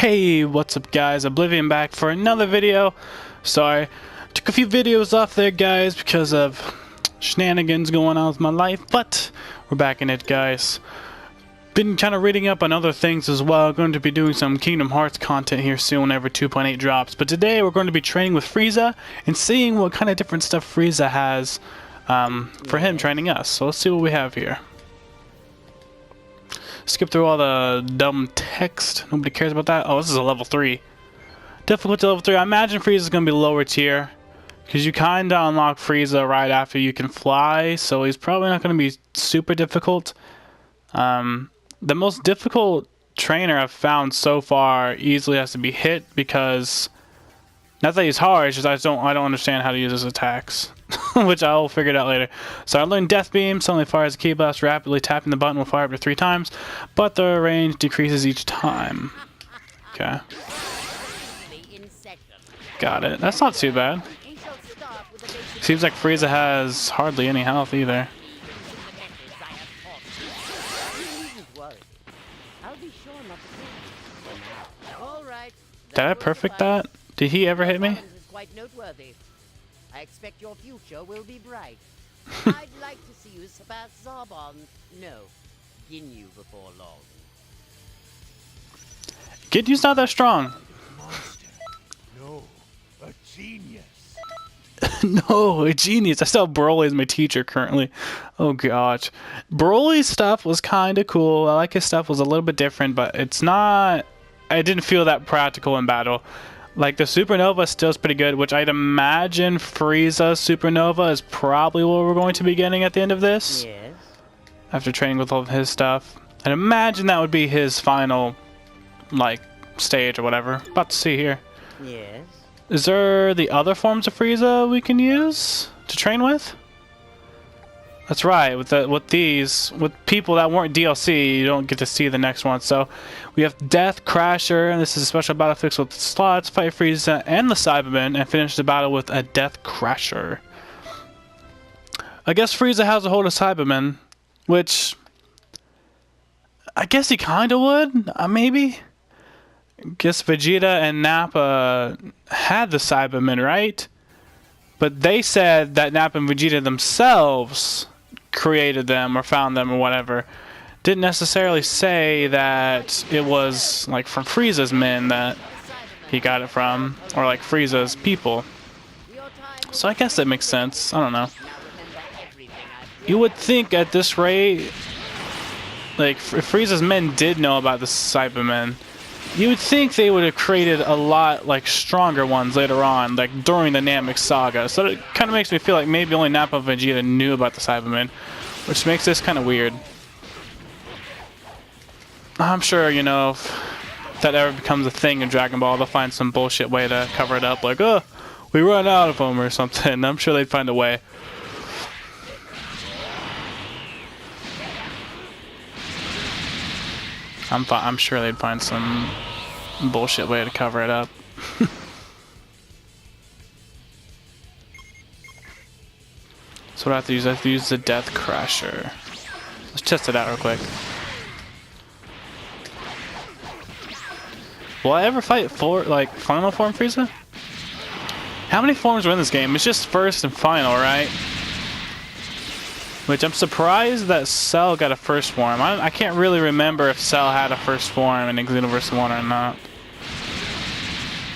Hey, what's up guys? Oblivion back for another video. Sorry, took a few videos off there guys because of shenanigans going on with my life, but we're back in it guys. Been kind of reading up on other things as well. Going to be doing some Kingdom Hearts content here soon whenever 2.8 drops. But today we're going to be training with Freeza and seeing what kind of different stuff Freeza has for him training us. So let's see what we have here. Skip through all the dumb text. Nobody cares about that. Oh, this is a level 3. Difficulty level 3. I imagine Freeza is going to be lower tier, because you kind of unlock Freeza right after you can fly, so he's probably not going to be super difficult. The most difficult trainer I've found so far easily has to be Hit, because not that he's hard, it's just I don't understand how to use his attacks. Which I'll figure it out later. So I learned Death Beam, suddenly fires a key blast rapidly, tapping the button will fire up to 3 times, but the range decreases each time. Okay. Got it. That's not too bad. Seems like Freeza has hardly any health either. Did I perfect that? Did he ever hit me? I expect your future will be bright. I'd like to see you surpass Zarbon. No, Ginyu before long. Ginyu's not that strong. No, a genius. No, a genius. I still have Broly as my teacher currently. Oh gosh. Broly's stuff was kind of cool. I like his stuff was a little bit different, but it's not... I didn't feel that practical in battle. Like, the Supernova still is pretty good, which I'd imagine Frieza's Supernova is probably what we're going to be getting at the end of this. Yes. After training with all of his stuff. I'd imagine that would be his final, like, stage or whatever. About to see here. Yes. Is there the other forms of Freeza we can use to train with? That's right, with people that weren't DLC, you don't get to see the next one. So we have Death Crasher, and this is a special battle fix with slots, fight Freeza and the Cybermen, and finish the battle with a Death Crasher. I guess Freeza has a hold of Cybermen, which I guess he kinda would, maybe. I guess Vegeta and Nappa had the Cybermen, right? But they said that Nappa and Vegeta themselves created them or found them or whatever. Didn't necessarily say that it was like from Frieza's men that he got it from, or like Frieza's people. So I guess that makes sense. I don't know. You would think at this rate, like if Frieza's men did know about the Cybermen, you would think they would have created a lot like stronger ones later on, like during the Namek saga. So it kind of makes me feel like maybe only Nappa and Vegeta knew about the Cybermen, which makes this kind of weird. I'm sure, you know, if that ever becomes a thing in Dragon Ball, they'll find some bullshit way to cover it up, like, oh, we run out of them or something. I'm sure they'd find a way. I'm sure they'd find some bullshit way to cover it up. So what I have to use? I have to use the Death Crasher. Let's test it out real quick. Will I ever fight final form Frieza? How many forms are in this game? It's just first and final, right? Which I'm surprised that Cell got a first form. I can't really remember if Cell had a first form in XENOVERSE 1 or not.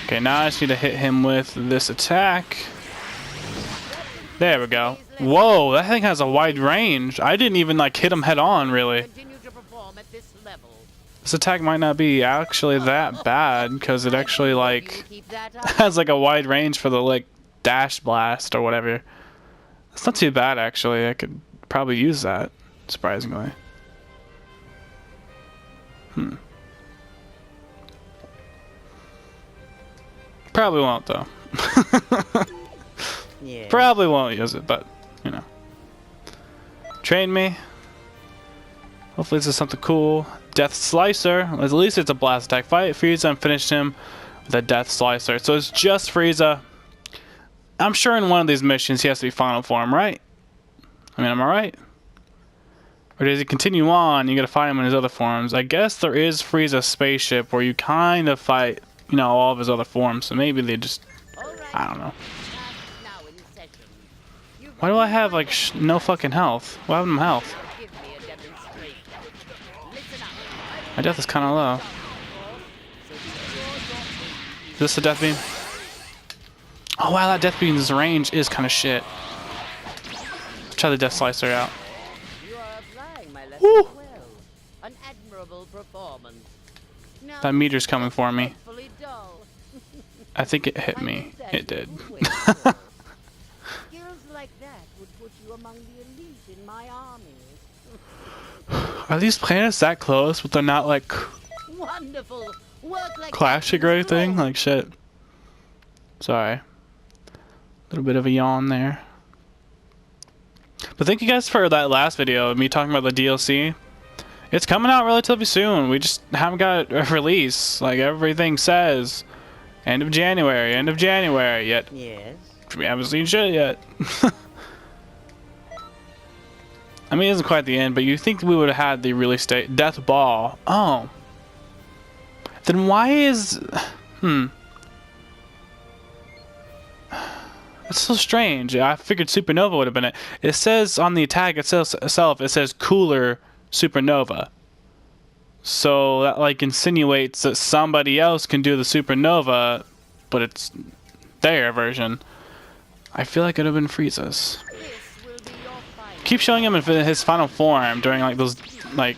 Okay, now I just need to hit him with this attack. There we go. Whoa, that thing has a wide range. I didn't even like hit him head on, really. This attack might not be actually that bad, because it actually like has like a wide range for the like dash blast or whatever. It's not too bad actually. I could probably use that, surprisingly. Probably won't though. Yeah. Probably won't use it, but you know. Train me. Hopefully this is something cool. Death Slicer. At least it's a blast attack. Fight Freeza and finish him with a Death Slicer. So it's just Freeza. I'm sure in one of these missions he has to be final form, right? I mean, am I right? Or does he continue on? You gotta fight him in his other forms. I guess there is Frieza's spaceship where you kind of fight, you know, all of his other forms. So maybe they just, I don't know. Why do I have like no fucking health? Why have no health? My death is kind of low. Is this the death beam? Oh wow, that death beam's range is kind of shit. Let's try the death slicer out. Woo! An admirable performance. That meter's coming for me. I think it hit me. It did. Skills like that would put you among the elite in my army. Are these planets that close, but they're not like Wonderful. Work like clashing or anything? Like shit. Sorry. A little bit of a yawn there. But thank you guys for that last video of me talking about the DLC. It's coming out relatively soon. We just haven't got a release. Like everything says. End of January yet. Yes. We haven't seen shit yet. I mean, it isn't quite the end, but you think we would have had the release date. Death Ball. Oh. Then why is... It's so strange. I figured Supernova would have been it. It says on the attack itself, it says Cooler Supernova. So that like insinuates that somebody else can do the Supernova, but it's their version. I feel like it would have been Freeza's. Keep showing him in his final form during like those like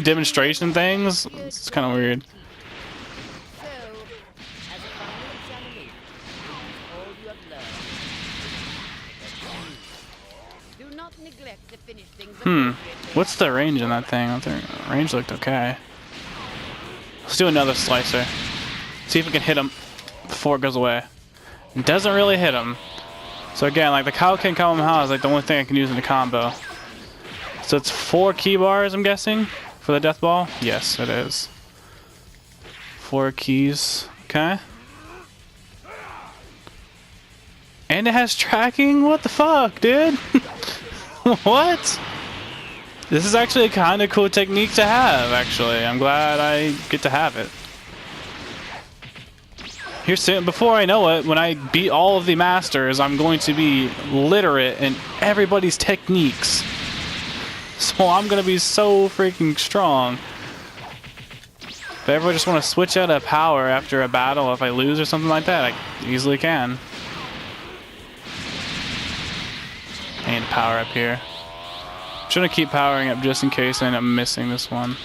demonstration things. It's kind of weird. What's the range in that thing? I think the range looked okay. Let's do another slicer. See if we can hit him before it goes away. It doesn't really hit him. So again, like the Kaioken Kamehameha is like the only thing I can use in the combo. So it's 4 key bars, I'm guessing, for the death ball? Yes, it is. 4 keys. Okay. And it has tracking? What the fuck, dude? What? This is actually a kind of cool technique to have, actually. I'm glad I get to have it. Here soon, before I know it, when I beat all of the masters, I'm going to be literate in everybody's techniques. So I'm going to be so freaking strong. If I ever just want to switch out a power after a battle, if I lose or something like that, I easily can. I need a power up here. I'm trying to keep powering up just in case I end up missing this one.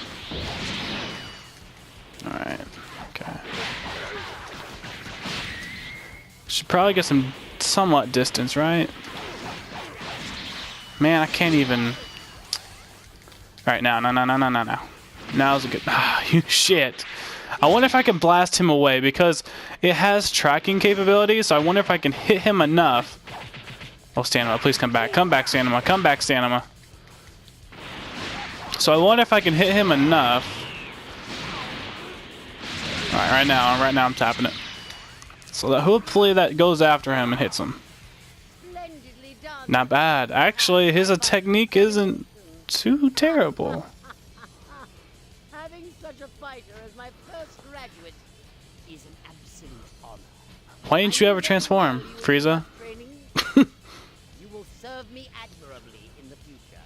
Alright, okay. Should probably get some somewhat distance, right? Man, I can't even... Alright, now. Now's a good... Ah, you shit. I wonder if I can blast him away because it has tracking capabilities, so I wonder if I can hit him enough. Oh, Stamina, please come back. Come back, Stamina. Come back, Stamina. So I wonder if I can hit him enough. Alright, right now I'm tapping it. So that hopefully that goes after him and hits him. Not bad. Actually, his technique isn't too terrible. Having such a fighter as my first graduate is an absolute honor. Why didn't you ever transform, Freeza? You will serve me admirably in the future.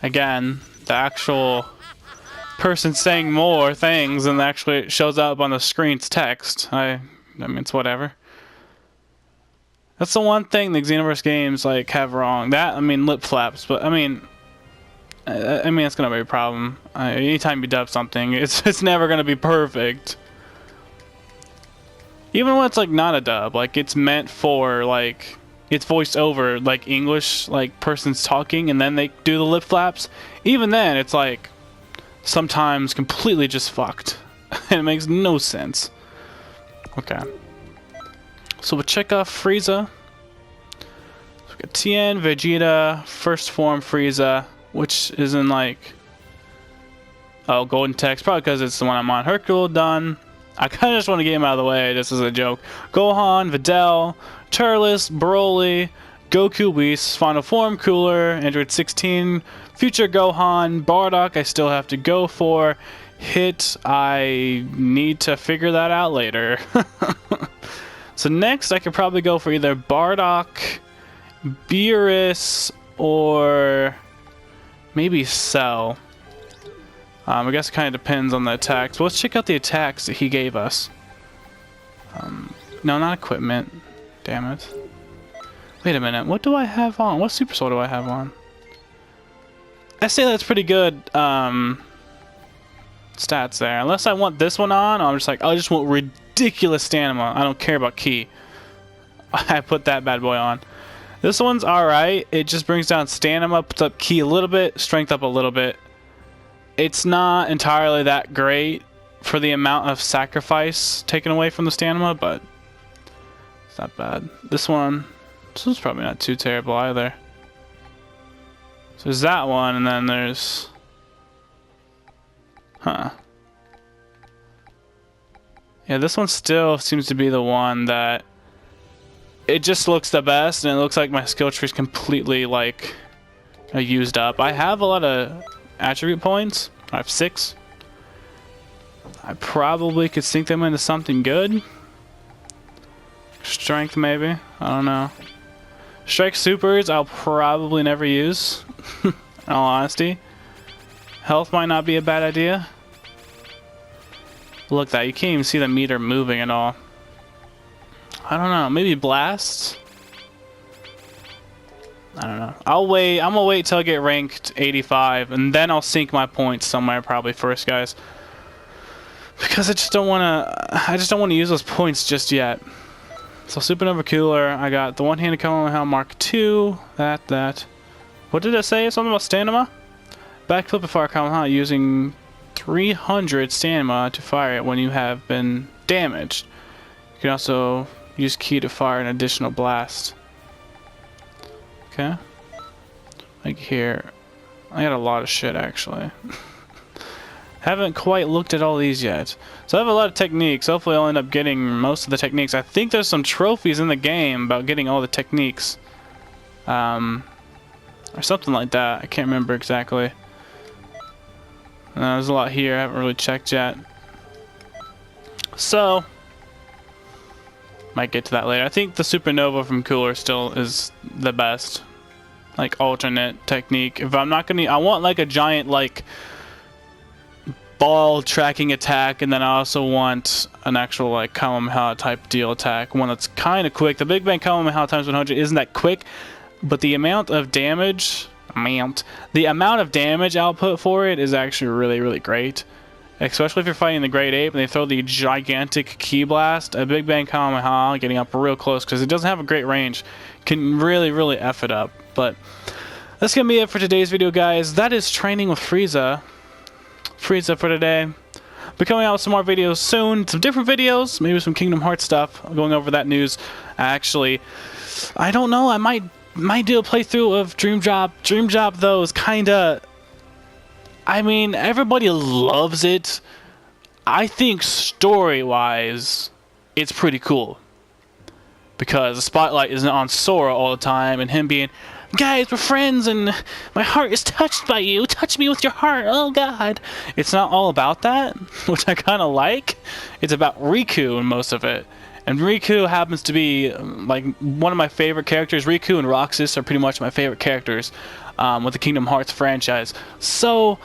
Again, the actual person saying more things than actually shows up on the screen's text. I mean, it's whatever. That's the one thing the Xenoverse games like have wrong. That, I mean, lip flaps, but I mean it's gonna be a problem. Anytime you dub something, it's never gonna be perfect. Even when it's like not a dub, like it's meant for like it's voiced over like English, like person's talking and then they do the lip flaps. Even then, it's like sometimes completely just fucked, and it makes no sense. Okay. So we'll check off Freeza. So we got Tien, Vegeta, first form Freeza, which is in like... Oh, golden text, probably because it's the one I'm on. Hercule, done. I kind of just want to get him out of the way, just as a joke. Gohan, Videl, Turles, Broly, Goku Whis, Final Form, Cooler, Android 16, Future Gohan, Bardock I still have to go for. Hit, I need to figure that out later. So next I could probably go for either Bardock, Beerus, or maybe Cell. I guess it kind of depends on the attacks. But let's check out the attacks that he gave us. No, not equipment. Damn it. Wait a minute. What do I have on? What Super Soul do I have on? I say that's pretty good stats there. Unless I want this one on, I'm just like, I just want ridiculous stamina. I don't care about Ki. I put that bad boy on. This one's alright. It just brings down stamina, puts up Ki a little bit, strength up a little bit. It's not entirely that great for the amount of sacrifice taken away from the stamina, but it's not bad. This one's probably not too terrible either. So there's that one, and then there's... Huh. Yeah, this one still seems to be the one that... It just looks the best, and it looks like my skill tree is completely, like, used up. I have a lot of attribute points. I have 6. I probably could sink them into something good. Strength, maybe. I don't know. Strike supers, I'll probably never use. In all honesty. Health might not be a bad idea. Look at that, you can't even see the meter moving at all. I don't know, maybe blast? I don't know. I'll wait. I'm gonna wait till I get ranked 85, and then I'll sink my points somewhere probably first, guys. Because I just don't want to use those points just yet. So Supernova Cooler, I got the one-handed Kamehameha Mark II. That. What did it say? Something about stamina? Backflip a fire Kamehameha using 300 stamina to fire it when you have been damaged. You can also use Ki to fire an additional blast. Okay. Like here. I got a lot of shit actually. Haven't quite looked at all these yet. So I have a lot of techniques. Hopefully I'll end up getting most of the techniques. I think there's some trophies in the game about getting all the techniques. Or something like that. I can't remember exactly. There's a lot here. I haven't really checked yet. So might get to that later. I think the Supernova from Cooler still is the best. Like alternate technique. If I'm not gonna, I want like a giant like ball tracking attack, and then I also want an actual like Kamehameha type deal attack. One that's kind of quick. The Big Bang Kamehameha times 100 isn't that quick, but the amount of damage, output for it is actually really great. Especially if you're fighting the Great Ape and they throw the gigantic Ki Blast, a Big Bang Kamehameha getting up real close because it doesn't have a great range can really F it up. But that's going to be it for today's video, guys. That is training with Freeza for today. Be coming out with some more videos soon. Some different videos, maybe some Kingdom Hearts stuff. I'm going over that news. Actually, I don't know. I might do a playthrough of Dream Drop. Dream Drop, though, is kind of... I mean, everybody loves it. I think story-wise, it's pretty cool. Because the spotlight isn't on Sora all the time, and him being, guys, we're friends, and my heart is touched by you. Touch me with your heart. Oh, God. It's not all about that, which I kind of like. It's about Riku in most of it. And Riku happens to be, like, one of my favorite characters. Riku and Roxas are pretty much my favorite characters with the Kingdom Hearts franchise. So,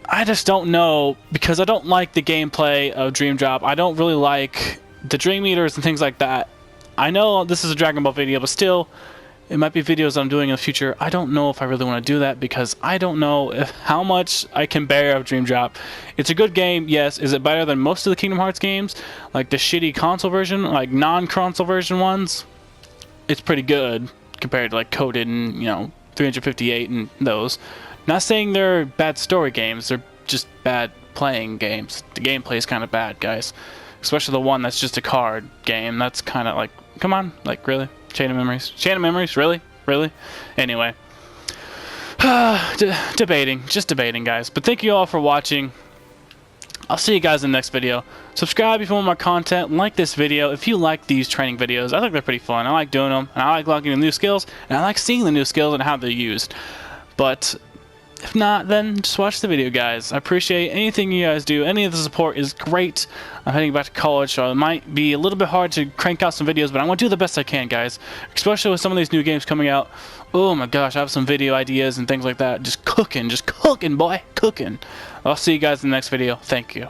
I just don't know, because I don't like the gameplay of Dream Drop. I don't really like the Dream Eaters and things like that. I know this is a Dragon Ball video, but still, it might be videos I'm doing in the future. I don't know if I really want to do that, because I don't know how much I can bear of Dream Drop. It's a good game, yes. Is it better than most of the Kingdom Hearts games? Like the shitty console version, like non-console version ones? It's pretty good compared to like Coded and, 358 and those. Not saying they're bad story games, they're just bad playing games. The gameplay is kind of bad, guys. Especially the one that's just a card game. That's kind of like, come on, like really? Chain of Memories, really? Anyway. just debating, guys. But thank you all for watching. I'll see you guys in the next video. Subscribe if you want more content. Like this video if you like these training videos. I think they're pretty fun. I like doing them, and I like learning the new skills, and I like seeing the new skills and how they're used. But if not, then just watch the video, guys. I appreciate anything you guys do. Any of the support is great. I'm heading back to college, so it might be a little bit hard to crank out some videos, but I'm going to do the best I can, guys. Especially with some of these new games coming out. Oh my gosh, I have some video ideas and things like that. Just cooking, boy, cooking. I'll see you guys in the next video. Thank you.